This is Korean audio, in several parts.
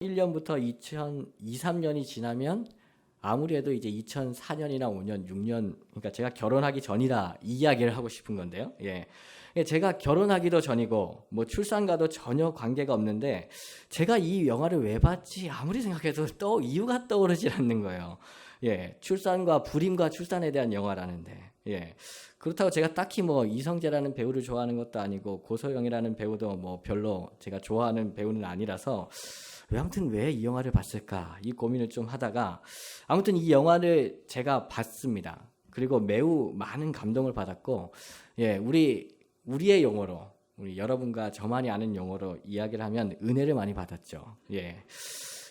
1년부터 2002, 3년이 지나면 아무리 해도 이제 2004년이나 5년, 6년, 그러니까 제가 결혼하기 전이다 이 이야기를 하고 싶은 건데요. 예. 제가 결혼하기도 전이고 뭐 출산과도 전혀 관계가 없는데 제가 이 영화를 왜 봤지 아무리 생각해도 또 이유가 떠오르질 않는 거예요. 예. 출산과 불임과 출산에 대한 영화라는데. 예. 그렇다고 제가 딱히 뭐 이성재라는 배우를 좋아하는 것도 아니고 고소영이라는 배우도 뭐 별로 제가 좋아하는 배우는 아니라서 아무튼 왜 이 영화를 봤을까 이 고민을 좀 하다가 아무튼 이 영화를 제가 봤습니다. 그리고 매우 많은 감동을 받았고, 예, 우리의 용어로, 우리 여러분과 저만이 아는 용어로 이야기를 하면 은혜를 많이 받았죠. 예.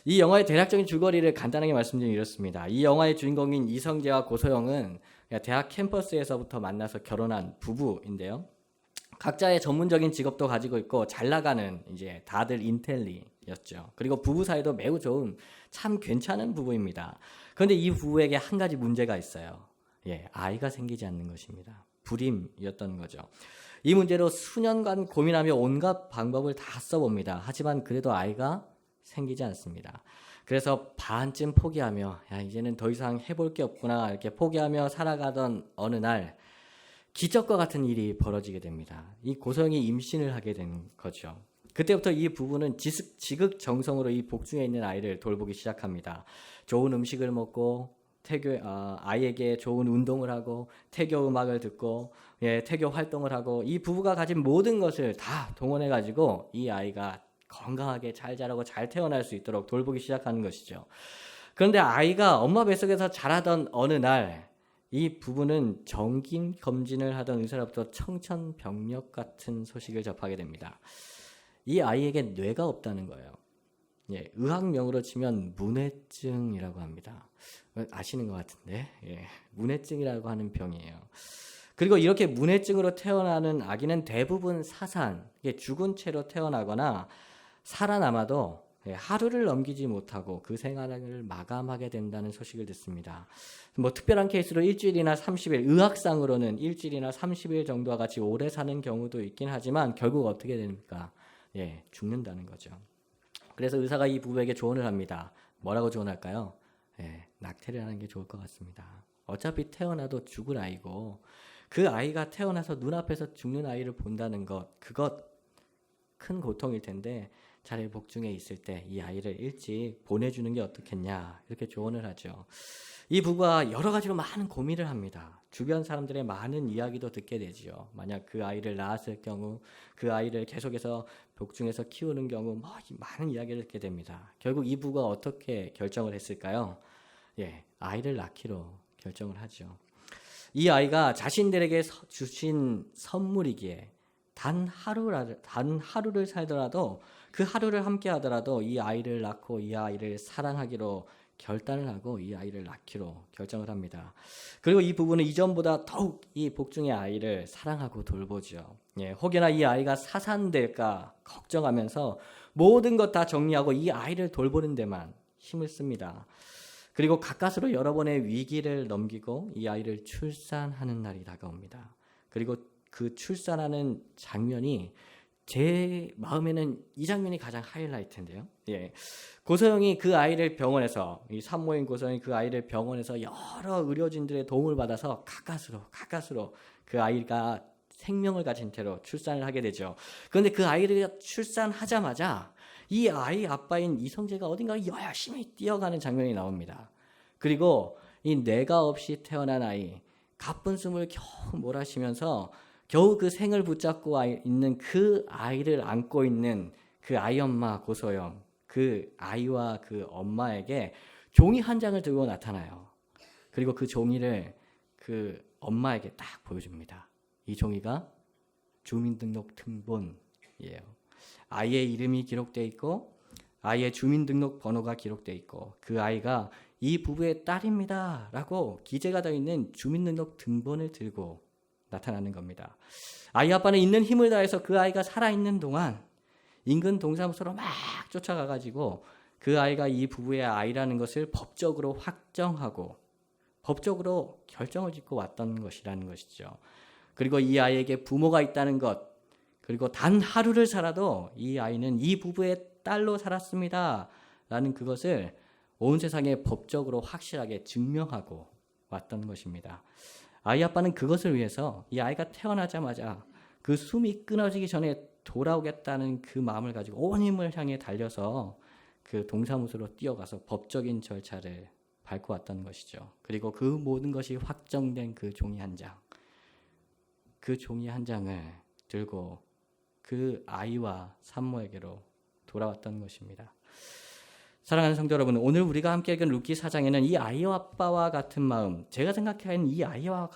이 영화의 대략적인 줄거리를 간단하게 말씀드리면 이렇습니다. 이 영화의 주인공인 이성재와 고소영은 대학 캠퍼스에서부터 만나서 결혼한 부부인데요. 각자의 전문적인 직업도 가지고 있고 잘 나가는 이제 다들 인텔리였죠. 그리고 부부 사이도 매우 좋은 참 괜찮은 부부입니다. 그런데 이 부부에게 한 가지 문제가 있어요. 예, 아이가 생기지 않는 것입니다. 불임이었던 거죠. 이 문제로 수년간 고민하며 온갖 방법을 다 써봅니다. 하지만 그래도 아이가 생기지 않습니다. 그래서 반쯤 포기하며 야, 이제는 더 이상 해볼 게 없구나 이렇게 포기하며 살아가던 어느 날 기적과 같은 일이 벌어지게 됩니다. 이 고소영이 임신을 하게 된 거죠. 그때부터 이 부부는 지극정성으로 이 복중에 있는 아이를 돌보기 시작합니다. 좋은 음식을 먹고 아이에게 좋은 운동을 하고 태교 음악을 듣고 태교 활동을 하고 이 부부가 가진 모든 것을 다 동원해 가지고 이 아이가 건강하게 잘 자라고 잘 태어날 수 있도록 돌보기 시작하는 것이죠. 그런데 아이가 엄마 뱃속에서 자라던 어느 날 이 부부는 정기 검진을 하던 의사로부터 청천벽력 같은 소식을 접하게 됩니다. 이 아이에게 뇌가 없다는 거예요. 예, 의학명으로 치면 문해증이라고 합니다. 아시는 것 같은데, 예, 문해증이라고 하는 병이에요. 그리고 이렇게 문해증으로 태어나는 아기는 대부분 사산, 죽은 채로 태어나거나 살아남아도 하루를 넘기지 못하고 그 생활을 마감하게 된다는 소식을 듣습니다. 뭐 특별한 케이스로 일주일이나 30일, 의학상으로는 일주일이나 30일 정도와 같이 오래 사는 경우도 있긴 하지만 결국 어떻게 됩니까? 예, 죽는다는 거죠. 그래서 의사가 이 부부에게 조언을 합니다. 뭐라고 조언할까요? 예, 낙태를 하는 게 좋을 것 같습니다. 어차피 태어나도 죽을 아이고 그 아이가 태어나서 눈앞에서 죽는 아이를 본다는 것, 그것 큰 고통일 텐데 차라리 복중에 있을 때 이 아이를 일찍 보내주는 게 어떻겠냐 이렇게 조언을 하죠. 이 부부가 여러 가지로 많은 고민을 합니다. 주변 사람들의 많은 이야기도 듣게 되지요. 만약 그 아이를 낳았을 경우 그 아이를 계속해서 복중에서 키우는 경우 뭐 많은 이야기를 듣게 됩니다. 결국 이 부부가 어떻게 결정을 했을까요? 예, 아이를 낳기로 결정을 하죠. 이 아이가 자신들에게 주신 선물이기에 단 하루를 살더라도 그 하루를 함께 하더라도 이 아이를 낳고 이 아이를 사랑하기로 결단을 하고 이 아이를 낳기로 결정을 합니다. 그리고 이 부부는 이전보다 더욱 이 복중의 아이를 사랑하고 돌보죠. 예, 혹여나 이 아이가 사산될까 걱정하면서 모든 것 다 정리하고 이 아이를 돌보는 데만 힘을 씁니다. 그리고 가까스로 여러 번의 위기를 넘기고 이 아이를 출산하는 날이 다가옵니다. 그리고 그 출산하는 장면이 제 마음에는 이 장면이 가장 하이라이트인데요. 예. 고소영이 그 아이를 병원에서 이 산모인 고소영이 그 아이를 병원에서 여러 의료진들의 도움을 받아서 가까스로 그 아이가 생명을 가진 채로 출산을 하게 되죠. 그런데 그 아이를 출산하자마자 이 아이 아빠인 이성재가 어딘가 열심히 뛰어가는 장면이 나옵니다. 그리고 이 뇌가 없이 태어난 아이 가쁜 숨을 겨우 몰아쉬면서 겨우 그 생을 붙잡고 있는 그 아이를 안고 있는 그 아이 엄마 고소영, 그 아이와 그 엄마에게 종이 한 장을 들고 나타나요. 그리고 그 종이를 그 엄마에게 딱 보여줍니다. 이 종이가 주민등록등본이에요. 아이의 이름이 기록되어 있고 아이의 주민등록 번호가 기록되어 있고 그 아이가 이 부부의 딸입니다 라고 기재가 되어 있는 주민등록 등본을 들고 나타나는 겁니다. 아이 아빠는 있는 힘을 다해서 그 아이가 살아있는 동안 인근 동사무소로 막 쫓아가가지고 그 아이가 이 부부의 아이라는 것을 법적으로 확정하고 법적으로 결정을 짓고 왔던 것이라는 것이죠. 그리고 이 아이에게 부모가 있다는 것, 그리고 단 하루를 살아도 이 아이는 이 부부의 딸로 살았습니다 라는 그것을 온 세상에 법적으로 확실하게 증명하고 왔던 것입니다. 아이 아빠는 그것을 위해서 이 아이가 태어나자마자 그 숨이 끊어지기 전에 돌아오겠다는 그 마음을 가지고 온 힘을 향해 달려서 그 동사무소로 뛰어가서 법적인 절차를 밟고 왔던 것이죠. 그리고 그 모든 것이 확정된 그 종이 한 장, 그 종이 한 장을 들고 그 아이와 산모에게로 돌아왔던 것입니다. 사랑하는 성도 여러분, 오늘 우리가 함께 읽은 룻기 4장에는 이 아이와 아빠와 같은 마음, 제가 생각하는 이 아이와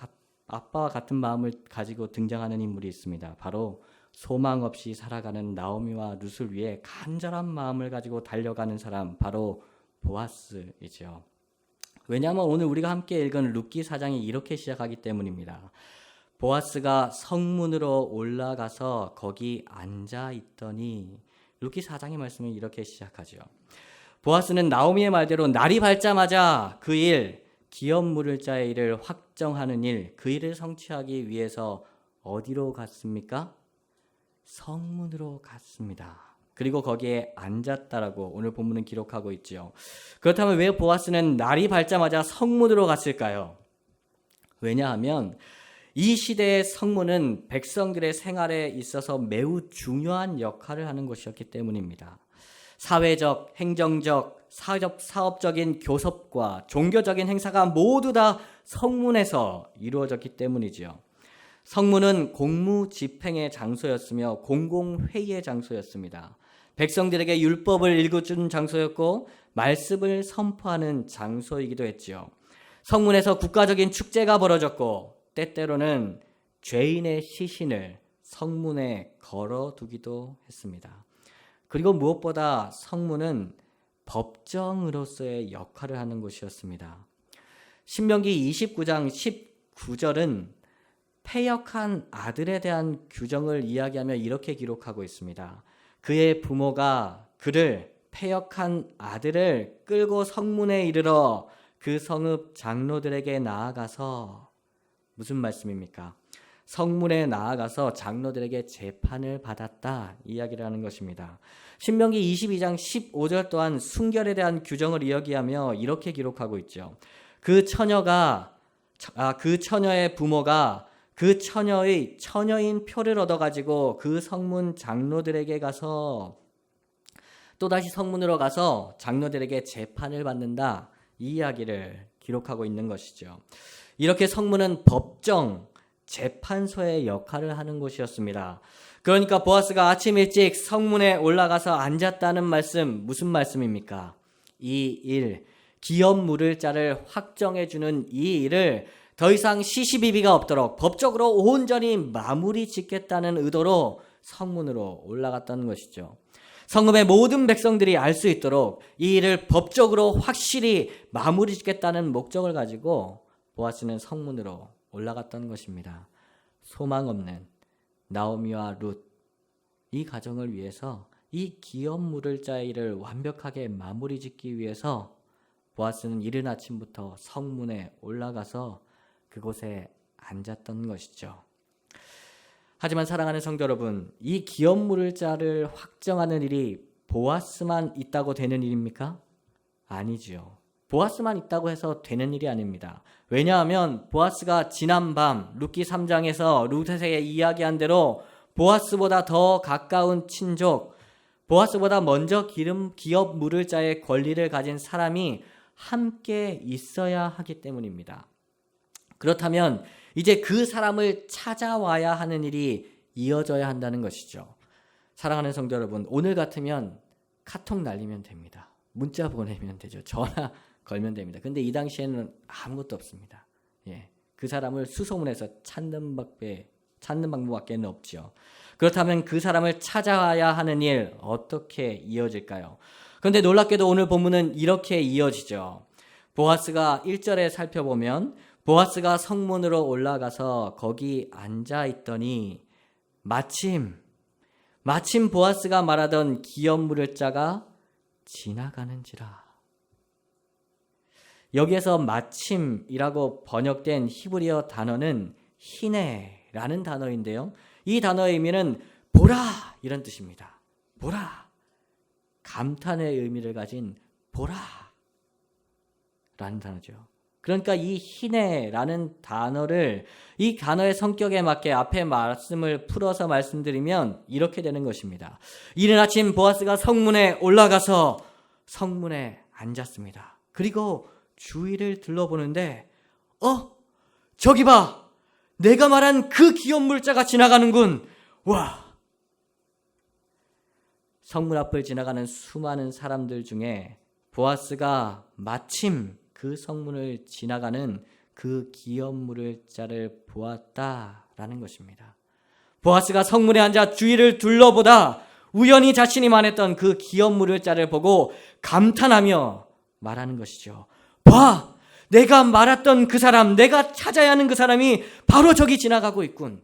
아빠와 같은 마음을 가지고 등장하는 인물이 있습니다. 바로 소망 없이 살아가는 나오미와 룻을 위해 간절한 마음을 가지고 달려가는 사람, 바로 보아스이죠. 왜냐하면 오늘 우리가 함께 읽은 룻기 4장이 이렇게 시작하기 때문입니다. 보아스가 성문으로 올라가서 거기 앉아 있더니, 룻기 4장의 말씀은 이렇게 시작하죠. 보아스는 나오미의 말대로 날이 밝자마자 그 일, 기업 물을 자의 일을 확정하는 일, 그 일을 성취하기 위해서 어디로 갔습니까? 성문으로 갔습니다. 그리고 거기에 앉았다라고 오늘 본문은 기록하고 있지요. 그렇다면 왜 보아스는 날이 밝자마자 성문으로 갔을까요? 왜냐하면 이 시대의 성문은 백성들의 생활에 있어서 매우 중요한 역할을 하는 곳이었기 때문입니다. 사회적, 행정적, 사업적인 교섭과 종교적인 행사가 모두 다 성문에서 이루어졌기 때문이지요. 성문은 공무 집행의 장소였으며 공공회의의 장소였습니다. 백성들에게 율법을 읽어주는 장소였고 말씀을 선포하는 장소이기도 했지요. 성문에서 국가적인 축제가 벌어졌고 때때로는 죄인의 시신을 성문에 걸어두기도 했습니다. 그리고 무엇보다 성문은 법정으로서의 역할을 하는 곳이었습니다. 신명기 29장 19절은 패역한 아들에 대한 규정을 이야기하며 이렇게 기록하고 있습니다. 그의 부모가 그를, 패역한 아들을 끌고 성문에 이르러 그 성읍 장로들에게 나아가서, 무슨 말씀입니까? 성문에 나아가서 장로들에게 재판을 받았다, 이야기를 하는 것입니다. 신명기 22장 15절 또한 순결에 대한 규정을 이야기하며 이렇게 기록하고 있죠. 그 처녀의 부모가 그 처녀의 처녀인 표를 얻어가지고 그 성문 장로들에게 가서, 또다시 성문으로 가서 장로들에게 재판을 받는다, 이 이야기를 기록하고 있는 것이죠. 이렇게 성문은 법정, 재판소의 역할을 하는 곳이었습니다. 그러니까 보아스가 아침 일찍 성문에 올라가서 앉았다는 말씀, 무슨 말씀입니까? 이 일, 기업 물을 자를 확정해주는 이 일을 더 이상 시시비비가 없도록 법적으로 온전히 마무리 짓겠다는 의도로 성문으로 올라갔다는 것이죠. 성읍의 모든 백성들이 알 수 있도록 이 일을 법적으로 확실히 마무리 짓겠다는 목적을 가지고 보아스는 성문으로 올라갔던 것입니다. 소망 없는 나오미와 룻, 이 가정을 위해서 이 기업 물을 자의 일을 완벽하게 마무리 짓기 위해서 보아스는 이른 아침부터 성문에 올라가서 그곳에 앉았던 것이죠. 하지만 사랑하는 성도 여러분, 이 기업 물을 자를 확정하는 일이 보아스만 있다고 되는 일입니까? 아니지요. 보아스만 있다고 해서 되는 일이 아닙니다. 왜냐하면 보아스가 지난밤 룻기 3장에서 룻에게 이야기한 대로 보아스보다 더 가까운 친족, 보아스보다 먼저 기업 물을 자의 권리를 가진 사람이 함께 있어야 하기 때문입니다. 그렇다면 이제 그 사람을 찾아와야 하는 일이 이어져야 한다는 것이죠. 사랑하는 성도 여러분, 오늘 같으면 카톡 날리면 됩니다. 문자 보내면 되죠. 전화 걸면 됩니다. 근데 이 당시에는 아무것도 없습니다. 그 사람을 수소문해서 찾는 방법밖에 없죠. 그렇다면 그 사람을 찾아와야 하는 일 어떻게 이어질까요? 그런데 놀랍게도 오늘 본문은 이렇게 이어지죠. 보아스가 1절에 살펴보면 보아스가 성문으로 올라가서 거기 앉아 있더니 마침 보아스가 말하던 기업 물을 자가 지나가는지라. 여기에서 마침이라고 번역된 히브리어 단어는 히네라는 단어인데요. 이 단어의 의미는 보라, 이런 뜻입니다. 보라. 감탄의 의미를 가진 보라 라는 단어죠. 그러니까 이 희네라는 단어를 이 단어의 성격에 맞게 앞에 말씀을 풀어서 말씀드리면 이렇게 되는 것입니다. 이른 아침 보아스가 성문에 올라가서 성문에 앉았습니다. 그리고 주위를 둘러보는데 저기 봐! 내가 말한 그 기업 물자가 지나가는군. 와! 성문 앞을 지나가는 수많은 사람들 중에 보아스가 마침 그 성문을 지나가는 그 기업 물자를 보았다라는 것입니다. 보아스가 성문에 앉아 주위를 둘러보다 우연히 자신이 말했던 그 기업 물자를 보고 감탄하며 말하는 것이죠. 봐! 내가 말했던 그 사람, 내가 찾아야 하는 그 사람이 바로 저기 지나가고 있군.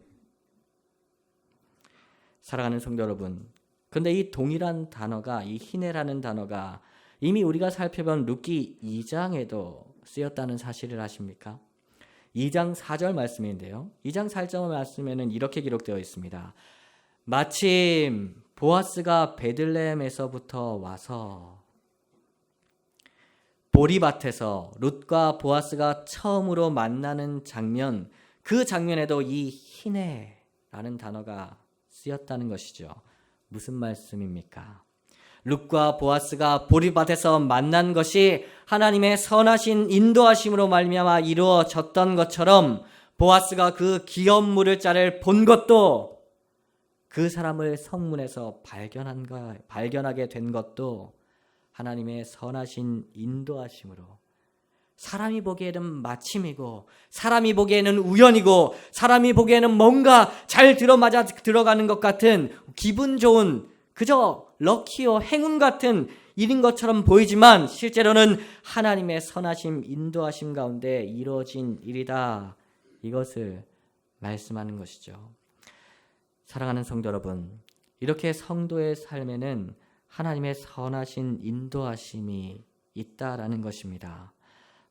사랑하는 성도 여러분, 그런데 이 동일한 단어가, 이 희네라는 단어가 이미 우리가 살펴본 룻기 2장에도 쓰였다는 사실을 아십니까? 2장 4절 말씀인데요. 2장 4절 말씀에는 이렇게 기록되어 있습니다. 마침 보아스가 베들레헴에서부터 와서 보리밭에서 룻과 보아스가 처음으로 만나는 장면, 그 장면에도 이 희네라는 단어가 쓰였다는 것이죠. 무슨 말씀입니까? 룻과 보아스가 보리밭에서 만난 것이 하나님의 선하신 인도하심으로 말미암아 이루어졌던 것처럼 보아스가 그 기업 물자를 본 것도, 그 사람을 성문에서 발견하게 된 것도 하나님의 선하신 인도하심으로, 사람이 보기에는 마침이고 사람이 보기에는 우연이고 사람이 보기에는 뭔가 잘 들어맞아 들어가는 것 같은 기분 좋은, 그저 럭키요 행운 같은 일인 것처럼 보이지만 실제로는 하나님의 선하심 인도하심 가운데 이루어진 일이다, 이것을 말씀하는 것이죠. 사랑하는 성도 여러분, 이렇게 성도의 삶에는 하나님의 선하신 인도하심이 있다라는 것입니다.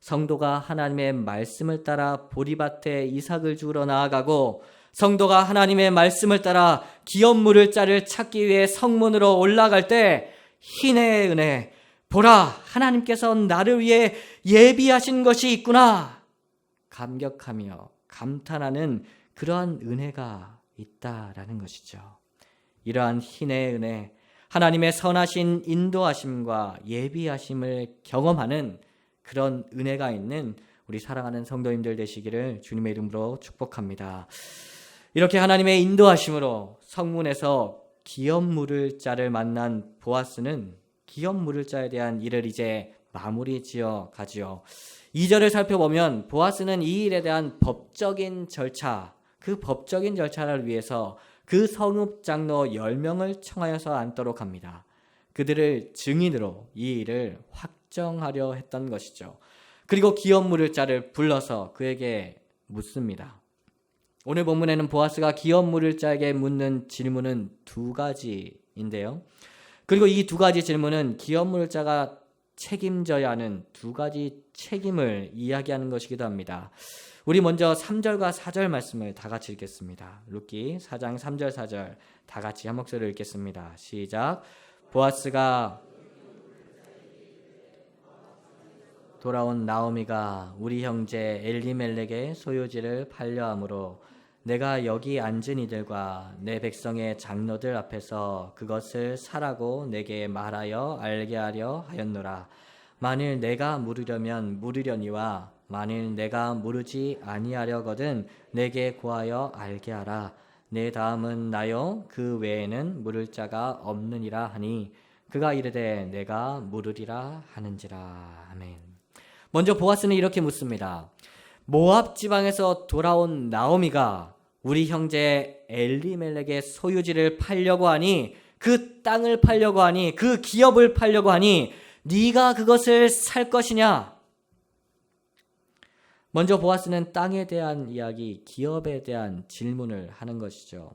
성도가 하나님의 말씀을 따라 보리밭에 이삭을 주우러 나아가고, 성도가 하나님의 말씀을 따라 기업 물자를 찾기 위해 성문으로 올라갈 때 희네의 은혜, 보라, 하나님께서 나를 위해 예비하신 것이 있구나, 감격하며 감탄하는 그러한 은혜가 있다라는 것이죠. 이러한 희네의 은혜, 하나님의 선하신 인도하심과 예비하심을 경험하는 그런 은혜가 있는 우리 사랑하는 성도님들 되시기를 주님의 이름으로 축복합니다. 이렇게 하나님의 인도하심으로 성문에서 기업 물자를 만난 보아스는 기업 물자에 대한 일을 이제 마무리 지어 가지요. 2절을 살펴보면 보아스는 이 일에 대한 법적인 절차, 그 법적인 절차를 위해서 그 성읍 장로 10명을 청하여서 앉도록 합니다. 그들을 증인으로 이 일을 확정하려 했던 것이죠. 그리고 기업 물자를 불러서 그에게 묻습니다. 오늘 본문에는 보아스가 기업 물자에게 묻는 질문은 두 가지인데요. 그리고 이 두 가지 질문은 기업 물자가 책임져야 하는 두 가지 책임을 이야기하는 것이기도 합니다. 우리 먼저 3절과 4절 말씀을 다 같이 읽겠습니다. 룻기 4장 3절 4절 다 같이 한 목소리로 읽겠습니다. 시작. 보아스가 돌아온 나오미가 우리 형제 엘리멜렉의 소유지를 팔려함으로 내가 여기 앉은 이들과 내 백성의 장로들 앞에서 그것을 사라고 내게 말하여 알게 하려 하였노라. 만일 내가 물으려면 물으려니와 만일 내가 물으지 아니하려거든 내게 구하여 알게 하라. 내 다음은 나요 그 외에는 물을 자가 없느니라 하니 그가 이르되 내가 물으리라 하는지라. 아멘. 먼저 보아스는 이렇게 묻습니다. 모압 지방에서 돌아온 나오미가 우리 형제 엘리멜렉의 소유지를 팔려고 하니, 그 땅을 팔려고 하니, 그 기업을 팔려고 하니 네가 그것을 살 것이냐? 먼저 보아스는 땅에 대한 이야기, 기업에 대한 질문을 하는 것이죠.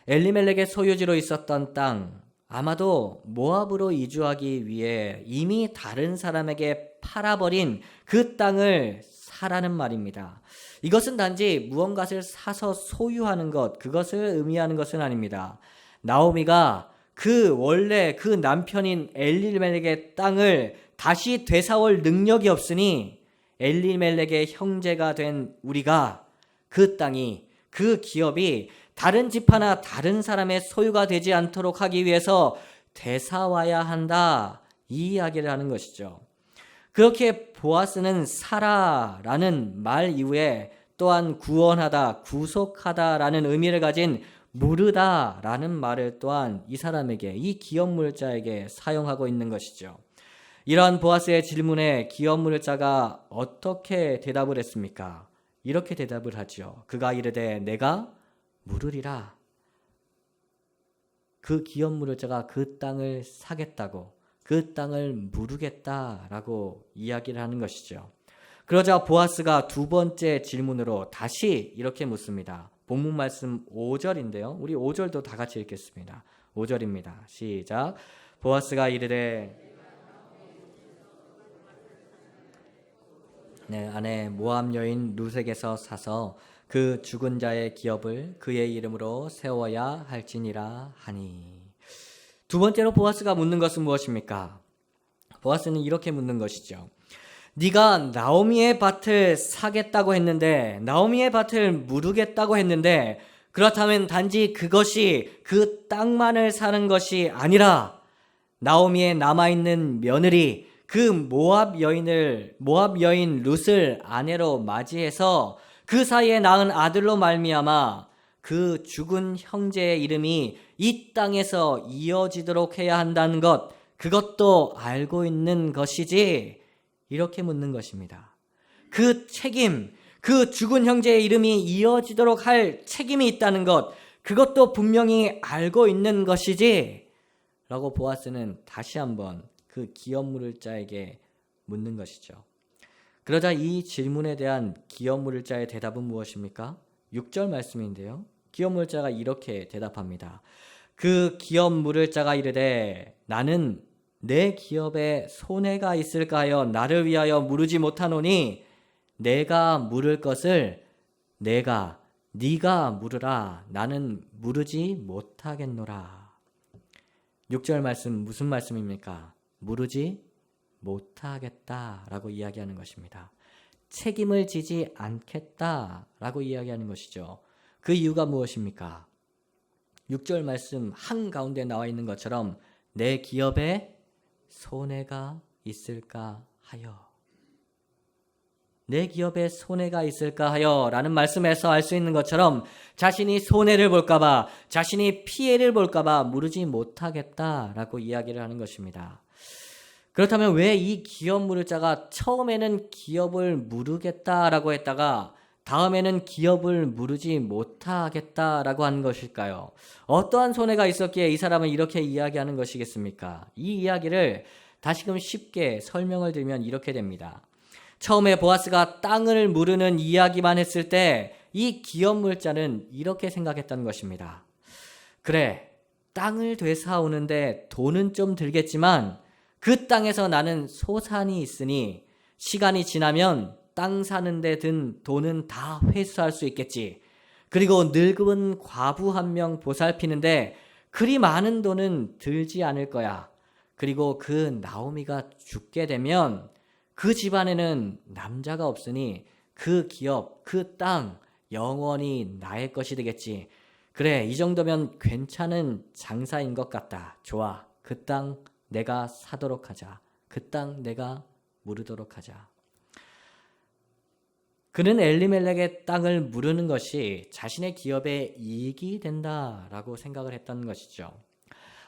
엘리멜렉의 소유지로 있었던 땅, 아마도 모압으로 이주하기 위해 이미 다른 사람에게 팔아버린 그 땅을 사라는 말입니다. 이것은 단지 무언가를 사서 소유하는 것, 그것을 의미하는 것은 아닙니다. 나오미가 원래 그 남편인 엘리멜렉의 땅을 다시 되사올 능력이 없으니 엘리멜렉의 형제가 된 우리가 그 땅이, 그 기업이 다른 집하나 다른 사람의 소유가 되지 않도록 하기 위해서 되사와야 한다, 이 이야기를 하는 것이죠. 그렇게 보아스는 사라라는 말 이후에 또한 구원하다, 구속하다라는 의미를 가진 무르다라는 말을 또한 이 사람에게, 이 기업물자에게 사용하고 있는 것이죠. 이러한 보아스의 질문에 기업물자가 어떻게 대답을 했습니까? 이렇게 대답을 하죠. 그가 이르되 내가 물으리라. 그 기업물자가 그 땅을 사겠다고, 그 땅을 물으겠다라고 이야기를 하는 것이죠. 그러자 보아스가 두 번째 질문으로 다시 이렇게 묻습니다. 본문 말씀 5절인데요. 우리 5절도 다 같이 읽겠습니다. 5절입니다. 시작. 보아스가 이르되 내 아내 모압 여인 룻에게서 사서 그 죽은 자의 기업을 그의 이름으로 세워야 할지니라 하니. 두 번째로 보아스가 묻는 것은 무엇입니까? 보아스는 이렇게 묻는 것이죠. 네가 나오미의 밭을 사겠다고 했는데, 나오미의 밭을 무르겠다고 했는데, 그렇다면 단지 그것이 그 땅만을 사는 것이 아니라 나오미의 남아있는 며느리, 그 모압 여인 룻을 아내로 맞이해서 그 사이에 낳은 아들로 말미암아 그 죽은 형제의 이름이 이 땅에서 이어지도록 해야 한다는 것, 그것도 알고 있는 것이지? 이렇게 묻는 것입니다. 그 책임, 그 죽은 형제의 이름이 이어지도록 할 책임이 있다는 것, 그것도 분명히 알고 있는 것이지? 라고 보아스는 다시 한번 그 기업물자에게 묻는 것이죠. 그러자 이 질문에 대한 기업물자의 대답은 무엇입니까? 6절 말씀인데요. 기업물자가 이렇게 대답합니다. 그 기업물자가 이르되 나는 내 기업에 손해가 있을까 하여 나를 위하여 물으지 못하노니 내가 물을 것을 네가 물으라. 나는 물으지 못하겠노라. 6절 말씀 무슨 말씀입니까? 물으지 못하겠다라고 이야기하는 것입니다. 책임을 지지 않겠다라고 이야기하는 것이죠. 그 이유가 무엇입니까? 6절 말씀 한가운데 나와 있는 것처럼 내 기업에 손해가 있을까 하여, 내 기업에 손해가 있을까 하여 라는 말씀에서 알 수 있는 것처럼 자신이 손해를 볼까봐, 자신이 피해를 볼까봐 물으지 못하겠다라고 이야기를 하는 것입니다. 그렇다면 왜 이 기업 물을자가 처음에는 기업을 물으겠다라고 했다가 다음에는 기업을 물으지 못하겠다라고 한 것일까요? 어떠한 손해가 있었기에 이 사람은 이렇게 이야기하는 것이겠습니까? 이 이야기를 다시금 쉽게 설명을 드리면 이렇게 됩니다. 처음에 보아스가 땅을 물으는 이야기만 했을 때 이 기업 물자는 이렇게 생각했던 것입니다. 그래, 땅을 되사오는데 돈은 좀 들겠지만 그 땅에서 나는 소산이 있으니 시간이 지나면 땅 사는데 든 돈은 다 회수할 수 있겠지. 그리고 늙은 과부 한 명 보살피는데 그리 많은 돈은 들지 않을 거야. 그리고 그 나오미가 죽게 되면 그 집안에는 남자가 없으니 그 기업, 그 땅 영원히 나의 것이 되겠지. 그래, 이 정도면 괜찮은 장사인 것 같다. 좋아, 그 땅 내가 사도록 하자. 그 땅 내가 무르도록 하자. 그는 엘리멜렉의 땅을 무르는 것이 자신의 기업에 이익이 된다라고 생각을 했던 것이죠.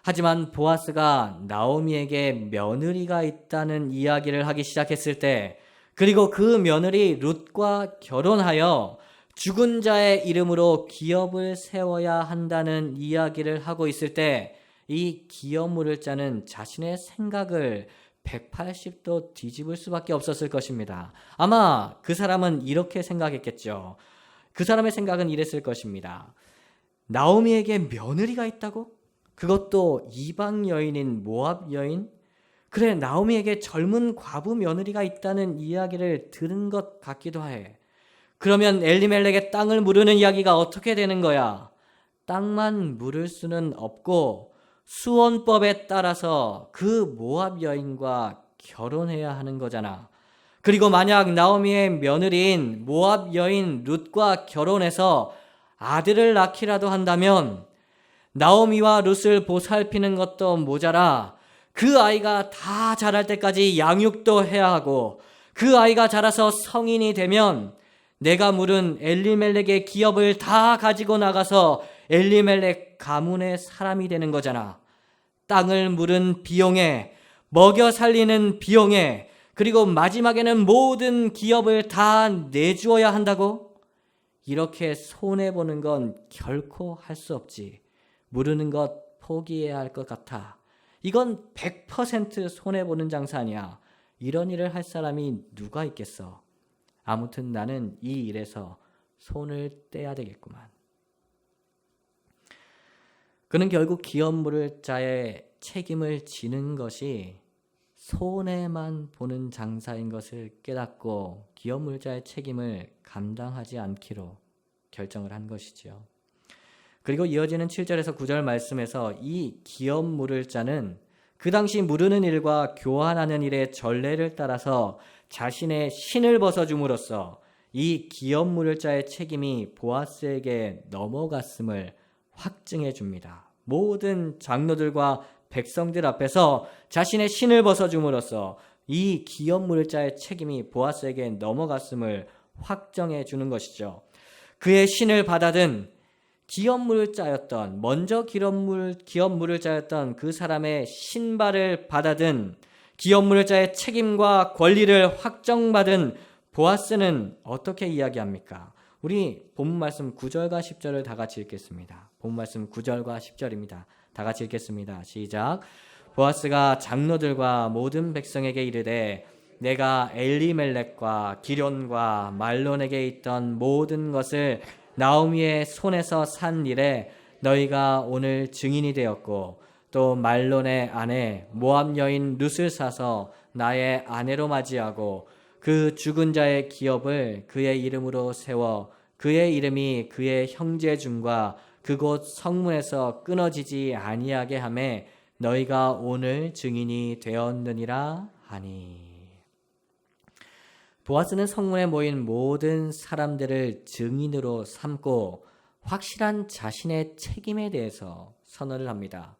하지만 보아스가 나오미에게 며느리가 있다는 이야기를 하기 시작했을 때, 그리고 그 며느리 룻과 결혼하여 죽은 자의 이름으로 기업을 세워야 한다는 이야기를 하고 있을 때, 이 기업 물을 자는 자신의 생각을 180도 뒤집을 수밖에 없었을 것입니다. 아마 그 사람은 이렇게 생각했겠죠. 그 사람의 생각은 이랬을 것입니다. 나오미에게 며느리가 있다고? 그것도 이방 여인인 모압 여인? 그래, 나오미에게 젊은 과부 며느리가 있다는 이야기를 들은 것 같기도 해. 그러면 엘리멜렉의 땅을 무르는 이야기가 어떻게 되는 거야? 땅만 무를 수는 없고 수원법에 따라서 그 모압 여인과 결혼해야 하는 거잖아. 그리고 만약 나오미의 며느리인 모압 여인 룻과 결혼해서 아들을 낳기라도 한다면 나오미와 룻을 보살피는 것도 모자라 그 아이가 다 자랄 때까지 양육도 해야 하고 그 아이가 자라서 성인이 되면 내가 물은 엘리멜렉의 기업을 다 가지고 나가서 엘리멜렉 가문의 사람이 되는 거잖아. 땅을 물은 비용에, 먹여 살리는 비용에, 그리고 마지막에는 모든 기업을 다 내주어야 한다고? 이렇게 손해보는 건 결코 할 수 없지. 물으는 것 포기해야 할 것 같아. 이건 100% 손해보는 장사 아니야. 이런 일을 할 사람이 누가 있겠어? 아무튼 나는 이 일에서 손을 떼야 되겠구만. 그는 결국 기업 물을 자의 책임을 지는 것이 손해만 보는 장사인 것을 깨닫고 기업 물자의 책임을 감당하지 않기로 결정을 한 것이지요. 그리고 이어지는 7절에서 9절 말씀에서 이 기업 물을 자는 그 당시 무르는 일과 교환하는 일의 전례를 따라서 자신의 신을 벗어줌으로써 이 기업 물을 자의 책임이 보아스에게 넘어갔음을 확증해 줍니다. 모든 장로들과 백성들 앞에서 자신의 신을 벗어줌으로써 이 기업 물을 자의 책임이 보아스에게 넘어갔음을 확정해 주는 것이죠. 그의 신을 받아든 기업 물자였던 먼저 기업 물자였던 그 사람의 신발을 받아든 기업 물자의 책임과 권리를 확정받은 보아스는 어떻게 이야기합니까? 우리 본문 말씀 9절과 10절을 다 같이 읽겠습니다. 본문 말씀 9절과 10절입니다. 다 같이 읽겠습니다. 시작. 보아스가 장로들과 모든 백성에게 이르되 내가 엘리멜렉과 기련과 말론에게 있던 모든 것을 나오미의 손에서 산 일에 너희가 오늘 증인이 되었고 또 말론의 아내 모압 여인 룻을 사서 나의 아내로 맞이하고 그 죽은 자의 기업을 그의 이름으로 세워 그의 이름이 그의 형제 중과 그곳 성문에서 끊어지지 아니하게 하매 너희가 오늘 증인이 되었느니라 하니. 보아스는 성문에 모인 모든 사람들을 증인으로 삼고 확실한 자신의 책임에 대해서 선언을 합니다.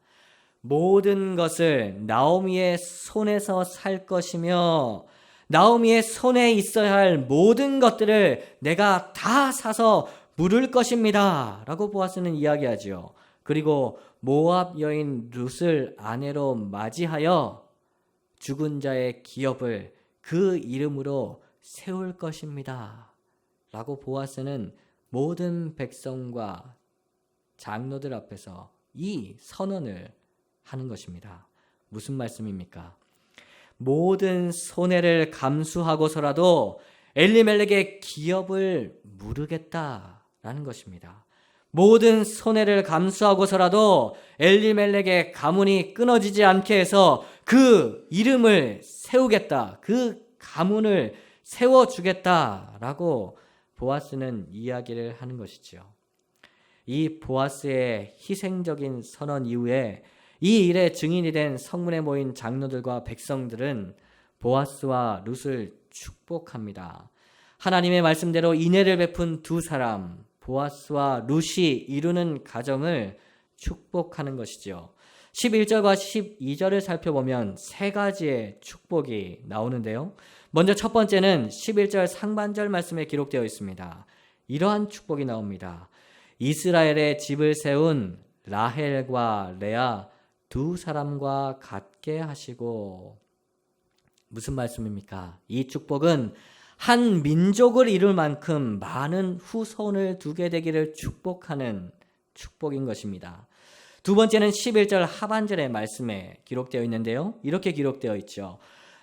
모든 것을 나오미의 손에서 살 것이며 나오미의 손에 있어야 할 모든 것들을 내가 다 사서 물을 것입니다 라고 보아스는 이야기하지요. 그리고 모압 여인 룻을 아내로 맞이하여 죽은 자의 기업을 그 이름으로 세울 것입니다 라고 보아스는 모든 백성과 장로들 앞에서 이 선언을 하는 것입니다. 무슨 말씀입니까? 모든 손해를 감수하고서라도 엘리멜렉의 기업을 물으겠다라는 것입니다. 모든 손해를 감수하고서라도 엘리멜렉의 가문이 끊어지지 않게 해서 그 이름을 세우겠다, 그 가문을 세워주겠다라고 보아스는 이야기를 하는 것이죠. 이 보아스의 희생적인 선언 이후에 이 일의 증인이 된 성문에 모인 장로들과 백성들은 보아스와 룻을 축복합니다. 하나님의 말씀대로 인애를 베푼 두 사람, 보아스와 룻이 이루는 가정을 축복하는 것이죠. 11절과 12절을 살펴보면 세 가지의 축복이 나오는데요. 먼저 첫 번째는 11절 상반절 말씀에 기록되어 있습니다. 이러한 축복이 나옵니다. 이스라엘의 집을 세운 라헬과 레아 두 사람과 같게 하시고. 무슨 말씀입니까? 이 축복은 한 민족을 이룰 만큼 많은 후손을 두게 되기를 축복하는 축복인 것입니다. 두 번째는 11절 하반절의 말씀에 기록되어 있는데요. 이렇게 기록되어 있죠.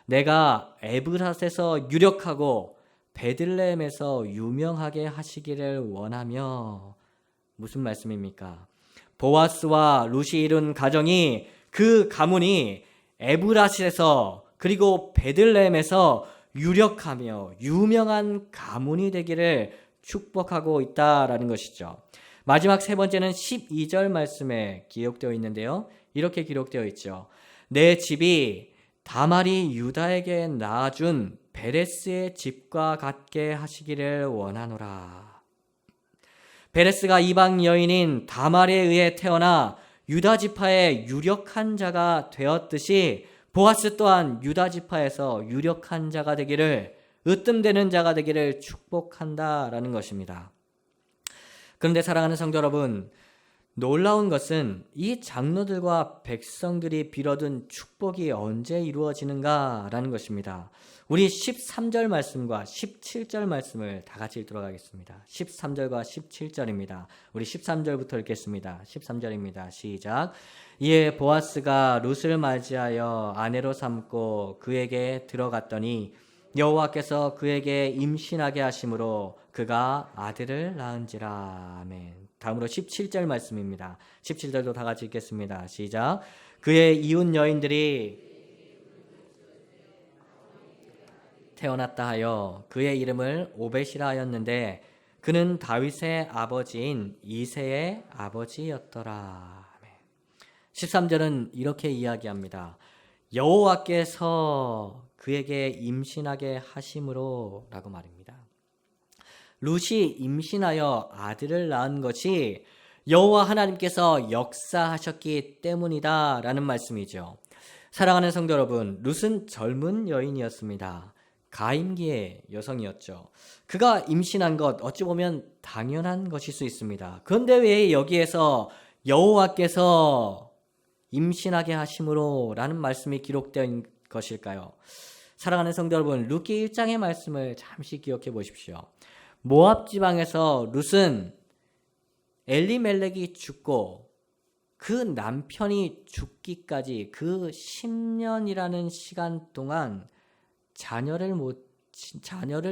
내가 에브랏에서 유력하고 베들레헴에서 유명하게 하시기를 원하며. 무슨 말씀입니까? 보아스와 룻이 이룬 가정이 그 가문이 에브랏에서 그리고 베들레헴에서 유력하며 유명한 가문이 되기를 축복하고 있다라는 것이죠. 마지막 세 번째는 12절 말씀에 기록되어 있는데요. 이렇게 기록되어 있죠. 내 집이 다말이 유다에게 낳아준 베레스의 집과 같게 하시기를 원하노라. 베레스가 이방 여인인 다말에 의해 태어나 유다 지파의 유력한 자가 되었듯이 보아스 또한 유다 지파에서 유력한 자가 되기를, 으뜸되는 자가 되기를 축복한다라는 것입니다. 그런데 사랑하는 성도 여러분, 놀라운 것은 이 장로들과 백성들이 빌어둔 축복이 언제 이루어지는가라는 것입니다. 우리 13절 말씀과 17절 말씀을 다 같이 읽도록 하겠습니다. 13절과 17절입니다. 우리 13절부터 읽겠습니다. 13절입니다. 시작. 이에 보아스가 룻을 맞이하여 아내로 삼고 그에게 들어갔더니 여호와께서 그에게 임신하게 하심으로 그가 아들을 낳은지라. 아멘. 다음으로 17절 말씀입니다. 17절도 다 같이 읽겠습니다. 시작. 그의 이웃 여인들이 태어났다 하여 그의 이름을 오벳이라 하였는데 그는 다윗의 아버지인 이새의 아버지였더라. 13절은 이렇게 이야기합니다. 여호와께서 그에게 임신하게 하심으로 라고 말입니다. 룻이 임신하여 아들을 낳은 것이 여호와 하나님께서 역사하셨기 때문이다 라는 말씀이죠. 사랑하는 성도 여러분, 룻은 젊은 여인이었습니다. 가임기의 여성이었죠. 그가 임신한 것 어찌 보면 당연한 것일 수 있습니다. 그런데 왜 여기에서 여호와께서 임신하게 하심으로 라는 말씀이 기록된 것일까요? 사랑하는 성도 여러분, 룻기 1장의 말씀을 잠시 기억해 보십시오. 모압 지방에서 룻은 엘리멜렉이 죽고 그 남편이 죽기까지 그 10년이라는 시간 동안 자녀를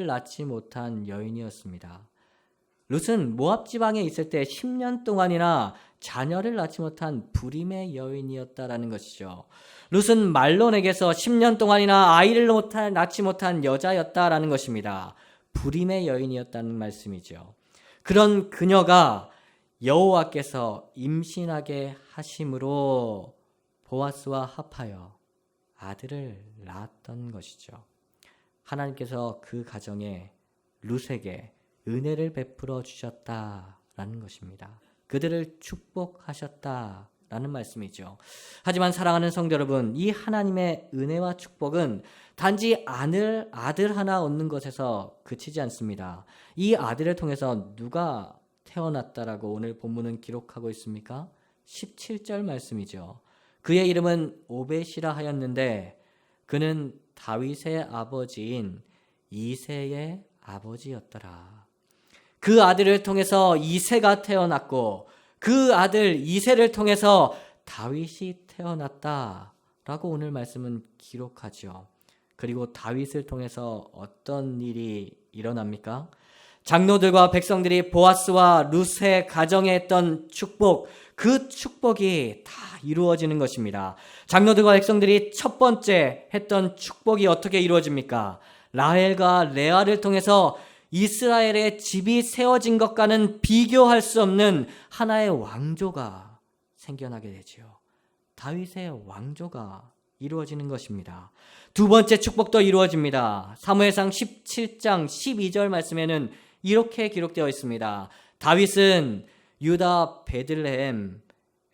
낳지 못한 여인이었습니다. 룻은 모압 지방에 있을 때 10년 동안이나 자녀를 낳지 못한 불임의 여인이었다라는 것이죠. 룻은 말론에게서 10년 동안이나 아이를 낳지 못한 여자였다라는 것입니다. 불임의 여인이었다는 말씀이죠. 그런 그녀가 여호와께서 임신하게 하심으로 보아스와 합하여 아들을 낳았던 것이죠. 하나님께서 그 가정에 룻에게 은혜를 베풀어 주셨다라는 것입니다. 그들을 축복하셨다라는 말씀이죠. 하지만 사랑하는 성도 여러분, 이 하나님의 은혜와 축복은 단지 아들 하나 얻는 것에서 그치지 않습니다. 이 아들을 통해서 누가 태어났다라고 오늘 본문은 기록하고 있습니까? 17절 말씀이죠. 그의 이름은 오벳이라 하였는데 그는 다윗의 아버지인 이새의 아버지였더라. 그 아들을 통해서 이새가 태어났고 그 아들 이새를 통해서 다윗이 태어났다라고 오늘 말씀은 기록하죠. 그리고 다윗을 통해서 어떤 일이 일어납니까? 장로들과 백성들이 보아스와 룻의 가정에 했던 축복, 그 축복이 다 이루어지는 것입니다. 장로들과 백성들이 첫 번째 했던 축복이 어떻게 이루어집니까? 라헬과 레아를 통해서 이스라엘의 집이 세워진 것과는 비교할 수 없는 하나의 왕조가 생겨나게 되죠. 다윗의 왕조가 이루어지는 것입니다. 두 번째 축복도 이루어집니다. 사무엘상 17장 12절 말씀에는 이렇게 기록되어 있습니다. 다윗은 유다 베들레헴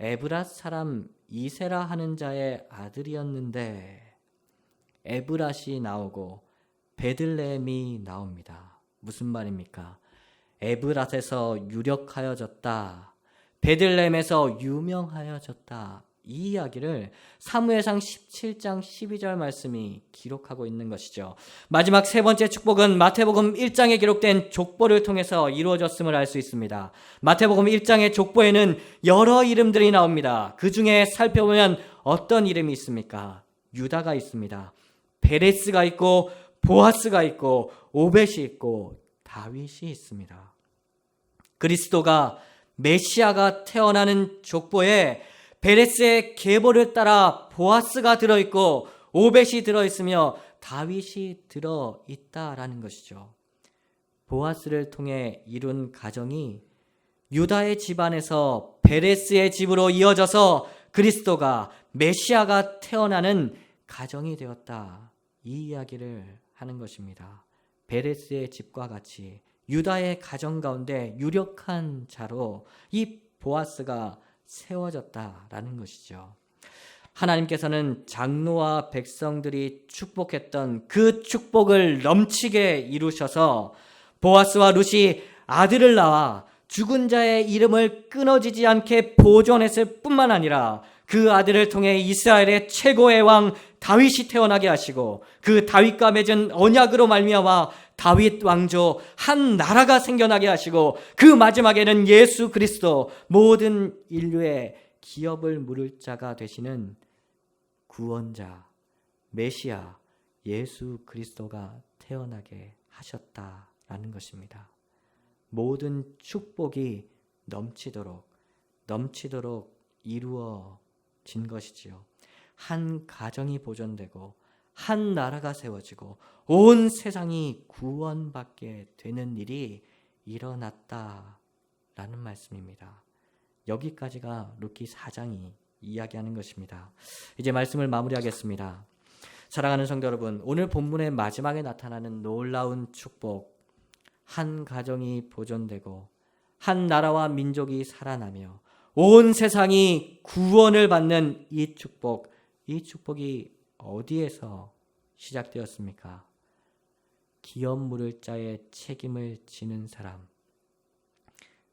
에브랏 사람 이세라 하는 자의 아들이었는데, 에브랏이 나오고 베들레헴이 나옵니다. 무슨 말입니까? 에브랏에서 유력하여졌다, 베들레헴에서 유명하여졌다. 이 이야기를 사무엘상 17장 12절 말씀이 기록하고 있는 것이죠. 마지막 세 번째 축복은 마태복음 1장에 기록된 족보를 통해서 이루어졌음을 알 수 있습니다. 마태복음 1장의 족보에는 여러 이름들이 나옵니다. 그 중에 살펴보면 어떤 이름이 있습니까? 유다가 있습니다. 베레스가 있고 보아스가 있고 오벳이 있고 다윗이 있습니다. 그리스도가 메시아가 태어나는 족보에 베레스의 계보를 따라 보아스가 들어있고 오벳이 들어있으며 다윗이 들어있다라는 것이죠. 보아스를 통해 이룬 가정이 유다의 집안에서 베레스의 집으로 이어져서 그리스도가 메시아가 태어나는 가정이 되었다. 이 이야기를 하는 것입니다. 베레스의 집과 같이 유다의 가정 가운데 유력한 자로 이 보아스가 세워졌다라는 것이죠. 하나님께서는 장로와 백성들이 축복했던 그 축복을 넘치게 이루셔서 보아스와 룻이 아들을 낳아 죽은 자의 이름을 끊어지지 않게 보존했을 뿐만 아니라 그 아들을 통해 이스라엘의 최고의 왕 다윗이 태어나게 하시고 그 다윗과 맺은 언약으로 말미암아 다윗 왕조 한 나라가 생겨나게 하시고 그 마지막에는 예수 그리스도 모든 인류의 기업을 물을 자가 되시는 구원자 메시아 예수 그리스도가 태어나게 하셨다라는 것입니다. 모든 축복이 넘치도록 이루어진 것이지요. 한 가정이 보존되고 한 나라가 세워지고 온 세상이 구원받게 되는 일이 일어났다라는 말씀입니다. 여기까지가 룻기 4장이 이야기하는 것입니다. 이제 말씀을 마무리하겠습니다. 사랑하는 성도 여러분, 오늘 본문의 마지막에 나타나는 놀라운 축복, 한 가정이 보존되고 한 나라와 민족이 살아나며 온 세상이 구원을 받는 이 축복이 어디에서 시작되었습니까? 기업 물을 자의 책임을 지는 사람,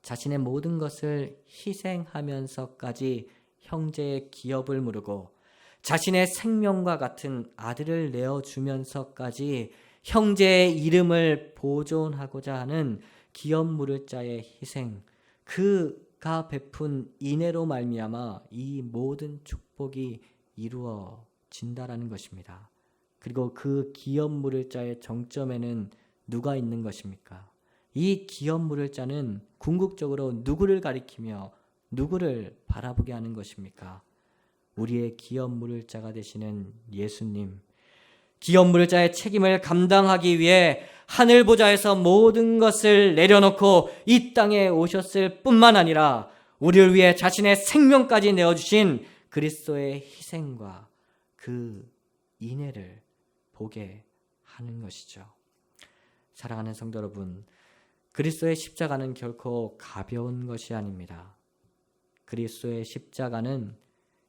자신의 모든 것을 희생하면서까지 형제의 기업을 무르고 자신의 생명과 같은 아들을 내어주면서까지 형제의 이름을 보존하고자 하는 기업 물을 자의 희생, 그가 베푼 인애로 말미암아 이 모든 축복이 이루어진다라는 것입니다. 그리고 그 기업 물을 자의 정점에는 누가 있는 것입니까? 이 기업 물을 자는 궁극적으로 누구를 가리키며 누구를 바라보게 하는 것입니까? 우리의 기업 물을 자가 되시는 예수님, 기업 물을 자의 책임을 감당하기 위해 하늘 보좌에서 모든 것을 내려놓고 이 땅에 오셨을 뿐만 아니라 우리를 위해 자신의 생명까지 내어주신 그리스도의 희생과 그 인애를 보게 하는 것이죠. 사랑하는 성도 여러분, 그리스도의 십자가는 결코 가벼운 것이 아닙니다. 그리스도의 십자가는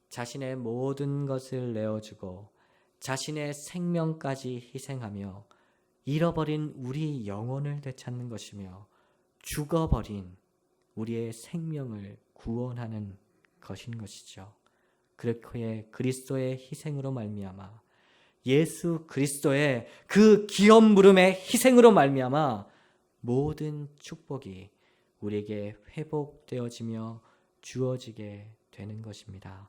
자신의 모든 것을 내어주고 자신의 생명까지 희생하며 잃어버린 우리 영혼을 되찾는 것이며 죽어버린 우리의 생명을 구원하는 것인 것이죠. 그렇기에 그리스도의 희생으로 말미암아 예수 그리스도의 그 기업 물음의 희생으로 말미암아 모든 축복이 우리에게 회복되어지며 주어지게 되는 것입니다.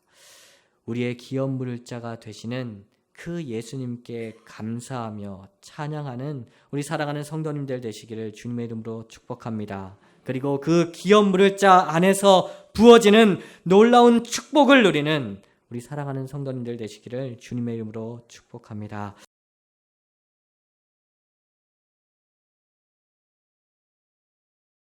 우리의 기업 물을 자가 되시는 그 예수님께 감사하며 찬양하는 우리 사랑하는 성도님들 되시기를 주님의 이름으로 축복합니다. 그리고 그 기업 물을 자 안에서 부어지는 놀라운 축복을 누리는 우리 사랑하는 성도님들 되시기를 주님의 이름으로 축복합니다.